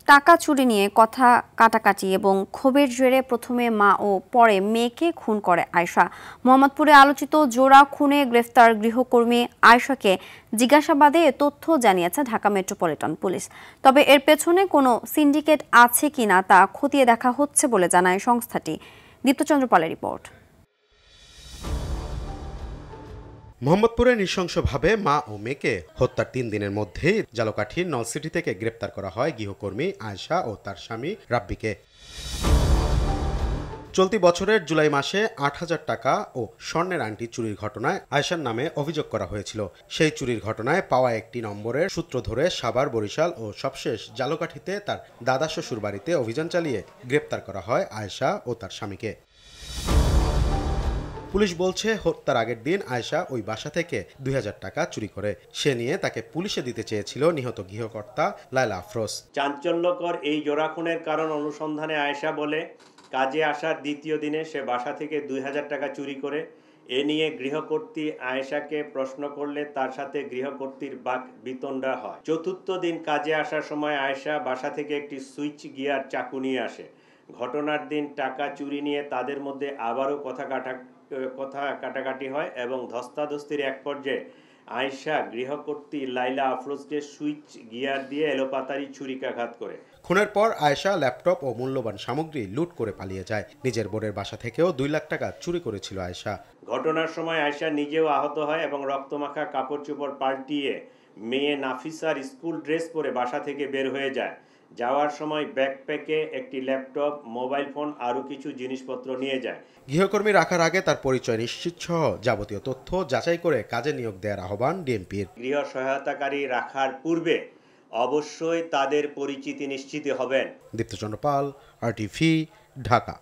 টাকা চুরি নিয়ে কথা কাটাকাটি এবং ক্ষোভের জেরে প্রথমে মা ও পরে মেয়েকে খুন করে আয়েশা। মোহাম্মদপুরে আলোচিত জোড়া খুনে গ্রেফতার গৃহকর্মী আয়েশাকে জিজ্ঞাসাবাদে এ তথ্য জানিয়েছে ঢাকা মেট্রোপলিটন পুলিশ। তবে এর পেছনে কোনো সিন্ডিকেট আছে কিনা তা খতিয়ে দেখা হচ্ছে বলে জানায় সংস্থাটি। দীপ্তচন্দ্র পালের রিপোর্ট। মোহাম্মদপুরে নৃশংসভাবে মা ও মেয়েকে হত্যার ৩ দিনের মধ্যেই ঝালকাঠির নলসিটি থেকে গ্রেপ্তার করা হয় গৃহকর্মী আয়েশা ও তার স্বামী রাব্বিকে। চলতি বছরের জুলাই মাসে ৮,০০০ টাকা ও স্বর্ণের আংটি চুরির ঘটনায় আয়েশার নামে অভিযোগ করা হয়েছিল। সেই চুরির ঘটনায় পাওয়া একটি নম্বরের সূত্র ধরে সাভার, বরিশাল ও সবশেষ ঝালকাঠিতে তার দাদা শ্বশুর বাড়িতে অভিযান চালিয়ে গ্রেপ্তার করা হয় আয়েশা ও তার স্বামীকে। পুলিশ বলছে হত্যার আগের দিন আয়েশা ওই বাসা থেকে ২,০০০ টাকা চুরি করে। সে নিয়ে তাকে পুলিশে দিতে চেয়েছিল নিহত গৃহকর্তা লায়লা আফরোজ। চাঞ্চল্যকর এই জোড়া খুনের কারণ অনুসন্ধানে আয়েশা বলে, কাজে আসার দ্বিতীয় দিনে সে বাসা থেকে ২,০০০ টাকা চুরি করে। এ নিয়ে গৃহকর্ত্রী আয়েশাকে প্রশ্ন করলে তার সাথে গৃহকর্ত্রীর বাক বিতণ্ডা হয়। চতুর্থ দিন কাজে আসার সময় আয়েশা বাসা থেকে একটি সুইচ গিয়ার চাকু নিয়ে আসে। ঘটনার দিন টাকা চুরি নিয়ে তাদের মধ্যে আবারও কথা কাটাকাটি হয় এবং ধস্তাধস্তির এক পর্যায়ে আয়েশা গৃহকর্ত্রী লায়লা আফরোজকে সুইচ গিয়ার দিয়ে এলোপাতাড়ি ছুরিকাঘাত করে। খুনের পর আয়েশা ল্যাপটপ ও মূল্যবান সামগ্রী লুট করে পালিয়ে যায়। নিজের বোনের বাসা থেকেও ২ লাখ টাকা চুরি করেছিল আয়েশা। ঘটনার সময় আয়েশা নিজেও আহত হয় এবং রক্তমাখা কাপড় চোপড় পাল্টিয়ে মেয়ে নাফিসার স্কুল ড্রেস পরে বাসা থেকে বের হয়ে যায়। যাওয়ার সময় ব্যাকপ্যাকে একটি ল্যাপটপ, মোবাইল ফোন আরও কিছু জিনিসপত্র নিয়ে যায়। গৃহকর্মী রাখার আগে তার পরিচয় নিশ্চিত সহ যাবতীয় তথ্য যাচাই করে কাজে নিয়োগ দেওয়ার আহ্বান ডিএমপির। গৃহ সহায়তাকারী রাখার পূর্বে অবশ্যই তাদের পরিচিতি নিশ্চিত হবেন। দীপ্তচন্দ্র পাল, RTV, ঢাকা।